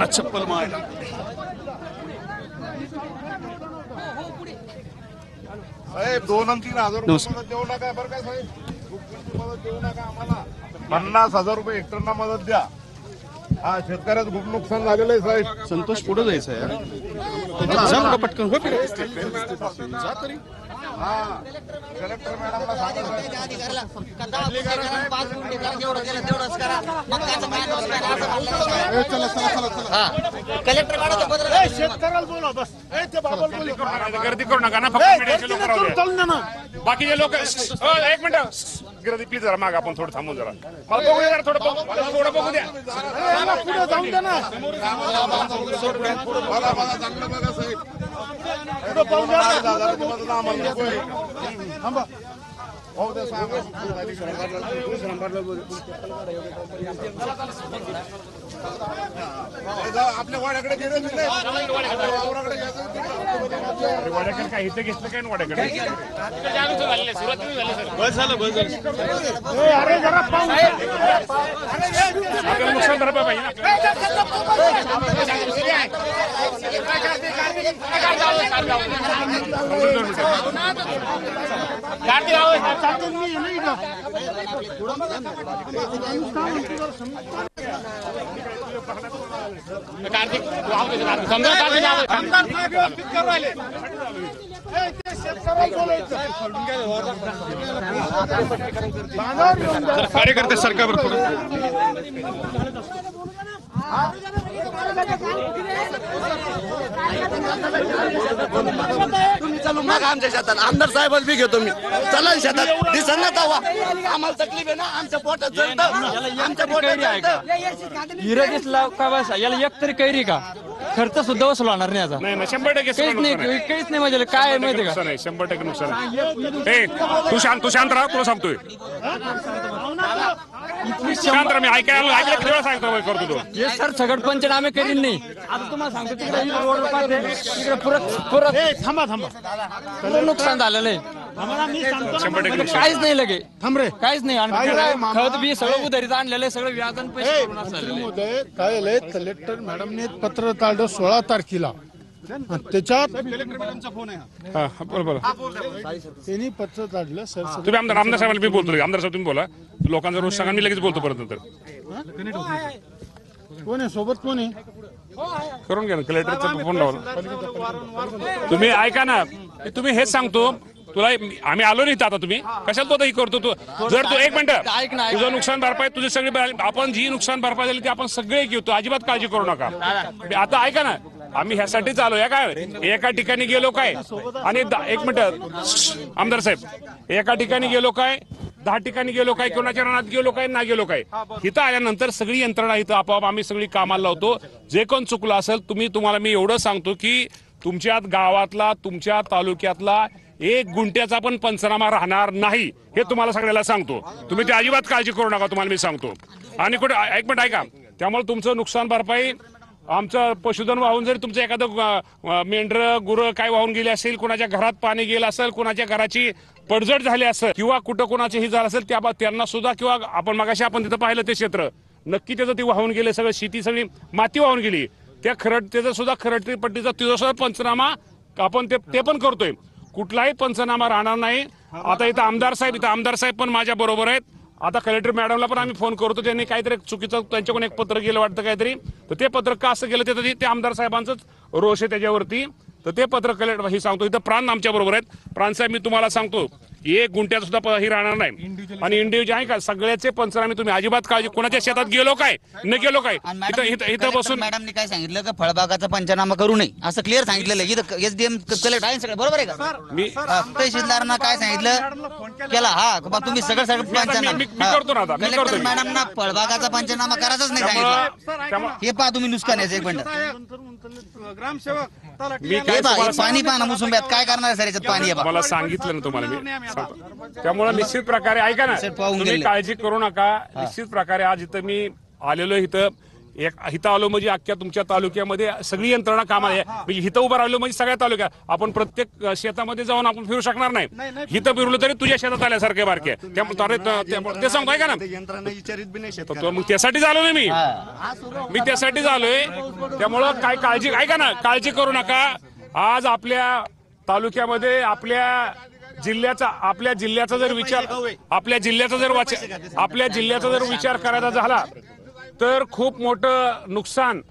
चप्पल मारायला साहेब 2 आणि 3,000 रुपये मदत देऊ नका बरं का साहेब. मदत देऊ नका आम्हाला. 50,000 रुपये हेक्टरना मदत द्या. हा शेतकऱ्याचं खूप नुकसान झालेलं आहे साहेब. संतोष पुढे जायचं यार. जा बरं पटकन हो जा तरी. हा कलेक्टर मॅडमला सांगा कलेक्टर मॅडम शेतकऱ्याला बोला बस. ते बाबाला बोलू. गर्दी करू नका ना. फक्त मीडियाचे लोक राहू द्या. बाकीचे लोक 1 मिनिट गर्दी प्लीज जरा माग आपण थोडं थांबून जरा मला बघू द्या थोडं बघू द्या. पुढे जाऊन द्या ना. मला चांगलं बघा साहेब. पुढे पाहून द्या. 50,000 मदत आम्हाला नको आहे. थांबा. हो द्या सांगा. आपल्या वाड्याकडे गेले नाही. वावराकडे घ्यायचं. वाड्याकडे काय इथं घेतलं काय ना वाड्याकडे बस झालं बस झालं. अरे जरा पाहून आपल्याला नुकसान भरपाई पाहिजे ना. कार्यकर्ते सरकार तुम्ही चालू मग आमच्या शेतात आमदार साहेबाला बी घेतो मी. चला शेतात दिसन ना तवा आम्हाला तकलीफ आहे ना. आमच्या पोटात जळतं. आमच्या पोटात जळतं. हिरा दिसला का बस याला एक तरी कैरी का खर्च सुद्धा वसूल होणार नाही याचा. नाही 100% काहीच नाही म्हणजे काय माहिती का. 100% नुकसान आहे. तू शांत राहा तुला सांगतोय. शांत राहा. मी ऐकलं थोडं सांगतो करतो तो. हे सर सगळं पंचनामे करीन नाही. आता तुम्हाला सांगतो तिकडे पुरत थांबा नुकसान झालेलं आहे. 100% नुकसान. काहीच नाही लगे. थांब रे. काहीच नाही. आणि खत बी सगळं उधारीत आणलेलं आहे. सगळं व्याज आणि पैसे भरून असलेलं आहे. महोदय काय झालंय कलेक्टर मॅडमने एक पत्र काढलं 16 तारखेला. त्याच्यात हा बरोबर. त्यांनी पत्र काढलं सर. तुम्ही आमदार साहेबांना मी बोलतो. आमदार साहेब तुम्ही बोला. लोकांचा रोज सांगा. मी लगेच बोलतो परत नंतर. कोण आहे सोबत कोण आहे. करून घ्या ना. कलेक्टरचा फोन लावला. तुम्ही ऐका ना. तुम्ही हेच सांगतो तुला. आम्ही आलो नाही आता. तुम्ही कशाला तो करतो तू. जर तू 1 मिनिट ऐक ना. तुझं नुकसान भरपाई तुझे सगळे आपण जी नुकसान भरपाई झाली ती आपण सगळे घेतो. अजिबात काळजी करू नका. आता ऐका ना. आम्ही ह्यासाठीच आलो. या काय एका ठिकाणी गेलो काय आणि 1 मिनिट आमदार साहेब एका ठिकाणी गेलो काय 10 ठिकाणी गेलो काय कोणाच्या रानात गेलो काय ना गेलो काय. इथं आल्यानंतर सगळी यंत्रणा इथं आपोआप आम्ही सगळी कामाला लावतो. जे कोण चुकलं असेल तुम्हाला मी एवढं सांगतो की तुमच्या गावातला तुमच्या तालुक्यातला 1 गुंठ्याचा पण पंचनामा राहणार नाही. हे तुम्हाला सगळ्याला सांगतो. तुम्ही ते अजिबात काळजी करू नका. तुम्हाला मी सांगतो. आणि कुठे 1 मिनिट ऐका. त्यामुळे तुमचं नुकसान भरपाई आमचं पशुधन वाहून जरी तुमचं एखादं मेंढर गुरं काय वाहून गेले असेल कोणाच्या घरात पाणी गेलं असेल कोणाच्या घराची पडझड झाली असेल किंवा कुठं कोणाचे ही झालं असेल त्यांना सुद्धा किंवा आपण मगाशी आपण तिथं पाहिलं ते क्षेत्र नक्की त्याचं ते वाहून गेले. सगळं शेती सगळी माती वाहून गेली. त्या त्याचा सुद्धा खरडती पट्टीचा तिचा सुद्धा पंचनामा आपण ते पण करतोय. कुठलाही पंचनामा राहणार नाही. आता इथं आमदार साहेब पण माझ्या बरोबर आहेत. आता कलेक्टर मॅडमला पण आम्ही फोन करतो. त्यांनी काहीतरी चुकीचं त्यांच्याकडून एक पत्र गेलं वाटतं काहीतरी. तर ते पत्र का असं गेलं ते आमदार साहेबांचंच रोष आहे त्याच्यावरती. तर ते पत्र कलेक्टर हे सांगतो. इथं प्राण आमच्या बरोबर आहेत. प्राण साहेब मी तुम्हाला सांगतो 1 गुंठ्यात सुद्धा ही राहणार नाही. आणि इंडिव्हिज्युअल आहे का सगळ्याचे पंचनामे तुम्ही अजिबात काळजी कोणाच्या शेतात गेलो काय न गेलो काय इथं बसून मॅडमनी काय सांगितलं का फळबागाचा पंचनामा करू नये असं क्लिअर सांगितलेलं आहे. इथं एसडीएम कलेक्टर आहे सगळं बरोबर आहे का. मी तहसीलदारांना काय सांगितलं केला. हा तुम्ही सगळं पंचनामा कलेक्टर मॅडमना फळबागाचा पंचनामा करायचाच नाही सांगितलं. हे पहा तुम्ही नुकसान याचं 1 मिनिट. ग्रामसेवक पाणी पाहा मुसुंब्यात काय करणार सर याच्यात पाणी आहे. मला सांगितलं ना तुम्हाला मी. त्यामुळे निश्चित प्रकारे ऐका ना तुम्ही काळजी करू नका. निश्चित प्रकारे आज इथं मी आलेलो इथं एक हिथं आलो म्हणजे अख्ख्या तुमच्या तालुक्यामध्ये सगळी यंत्रणा कामाला आहे. म्हणजे हिथं उभं राहिलो म्हणजे सगळ्या तालुक्यात आपण प्रत्येक शेतामध्ये जाऊन आपण फिरू शकणार नाही. हिथं फिरलो तरी तुझ्या शेतात आल्यासारखे बारके. त्यामुळे ते सांगतोय का ना, मग त्यासाठीच आलो ना मी त्यासाठीच आलोय. त्यामुळं काय काळजी ऐका ना, काळजी करू नका. आज आपल्या तालुक्यामध्ये आपल्या जिल्ह्याचा जर विचार करायचा झाला तर खूप मोठं नुकसान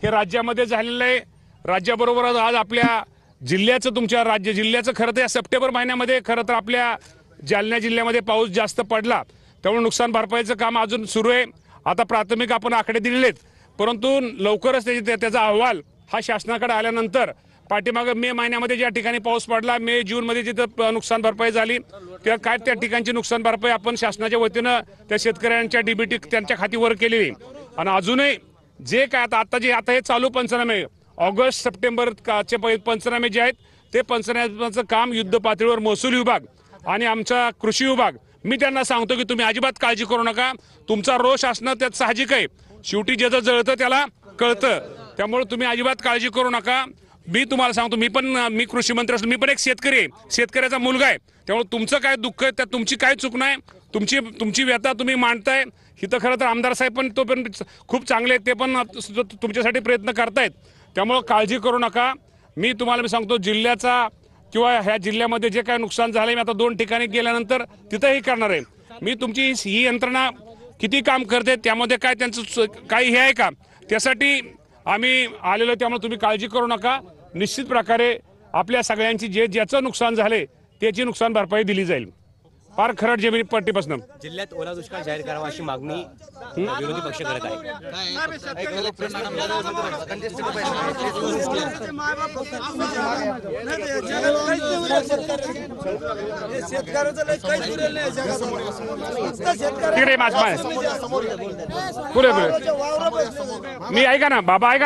हे राज्यामध्ये झालेलं आहे. राज्याबरोबरच आज आपल्या जिल्ह्याचं खरं तर या सप्टेंबर महिन्यामध्ये खरं तर आपल्या जालना जिल्ह्यामध्ये पाऊस जास्त पडला, त्यामुळे नुकसान भरपाईचं काम अजून सुरू आहे. आता प्राथमिक आपण आकडे दिलेत, परंतु लवकरच त्याचा अहवाल हा शासनाकडे आल्यानंतर पाठीमागे मे महिन्यामध्ये ज्या ठिकाणी पाऊस पडला, मे जून मध्ये जिथं नुकसान भरपाई झाली त्या ठिकाणची नुकसान भरपाई आपण शासनाच्या वतीनं त्या शेतकऱ्यांच्या डीबीटी त्यांच्या खातीवर केलेली. आणि अजूनही जे काय आता हे चालू पंचनामे ऑगस्ट सप्टेंबरचे पंचनामे जे आहेत ते पंचनाम्याचं काम युद्ध पातळीवर महसूल विभाग आणि आमचा कृषी विभाग, मी त्यांना सांगतो की तुम्ही अजिबात काळजी करू नका. तुमचा रोष असणं त्यात साहजिक आहे, शेवटी ज्याचं जळतं त्याला कळतं. त्यामुळे तुम्ही अजिबात काळजी करू नका. मी तुम्हाला सांगतो, मी कृषी मंत्री असून मी पण एक शेतकरी आहे, शेतकऱ्याचा मुलगा आहे. त्यामुळे तुमचं काय दुःख आहे त्यात तुमची काय चूक नाही. तुमची व्यथा तुम्ही मांडताय. इथं खरं तर आमदार साहेब पण तो पण खूप चांगले आहेत, ते पण तुमच्यासाठी प्रयत्न करतायत. त्यामुळं काळजी करू नका. मी सांगतो जिल्ह्याचा किंवा ह्या जिल्ह्यामध्ये जे काय नुकसान झालंय, मी आता 2 ठिकाणी गेल्यानंतर तिथंही करणार आहे. मी तुमची ही यंत्रणा किती काम करते त्यामध्ये काय त्यांचं काही हे आहे का, त्यासाठी आम्ही आलेलो. त्यामुळे तुम्ही काळजी करू नका. निश्चित प्रकारे आपल्या सगळ्यांची ज्याचं नुकसान झाले त्याची नुकसान भरपाई दिली जाईल. फार खरड जमीन पट्टीपासून जिल्ह्यात ओला दुष्काळ जाहीर करावा अशी मागणी विरोधी पक्ष करत आहे. मी ऐका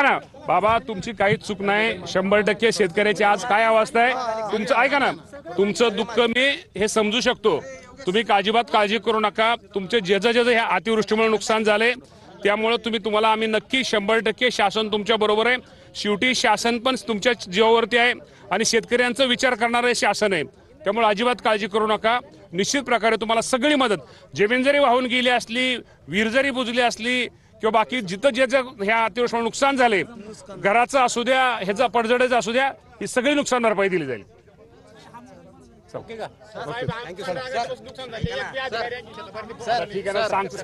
ना बाबा तुमची काहीच चूक नाही. 100% शेतकऱ्याची आज काय अवस्था आहे तुमचं ऐका ना, तुमचं दुःख मी हे समजू शकतो. तुम्ही अजिबात काळजी करू नका. तुमचे ज्याचं ह्या अतिवृष्टीमुळे नुकसान झाले त्यामुळे तुम्हाला आम्ही नक्की 100% शासन तुमच्या बरोबर आहे. शेवटी शासन पण तुमच्या जीवावरती आहे आणि शेतकऱ्यांचा विचार करणारे शासन आहे. त्यामुळे अजिबात काळजी करू नका. निश्चित प्रकारे तुम्हाला सगळी मदत, जमीन जरी वाहून गेली असली, विहीर जरी बुजली असली किंवा बाकी जिथं ह्या अतिवृष्टीमुळे नुकसान झाले, घराचं असू द्या, ह्याचा पडझडीचं असू द्या, ही सगळी नुकसान भरपाई दिली जाईल.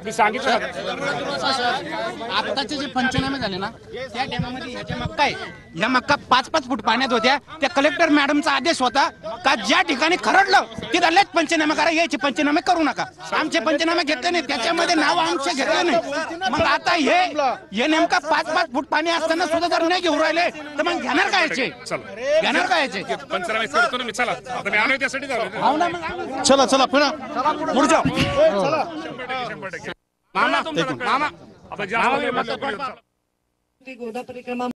मी सांगितलं आताचे जे पंचनामे झाले ना त्या टायमामध्ये ह्याच्या मक्का आहे, ह्या मक्का 5-5 फूट पाण्यात होत्या. त्या कलेक्टर मॅडमचा आदेश होता का ज्या ठिकाणी खरडलं तिथं पंचनामे करा, यायचे पंचनामे करू नका. आमचे पंचनामे घेतले नाही, त्याच्यामध्ये नाव आमचे घेतले नाही. मग आता हे नेमका 5-5 फूट पाणी असताना सुद्धा जर नाही घेऊन राहिले तर मग घेणार काय पंचनामे करतो ना मी. चला आता मी आलोय त्यासाठी चला पुन्हा पुढच्या मामा आता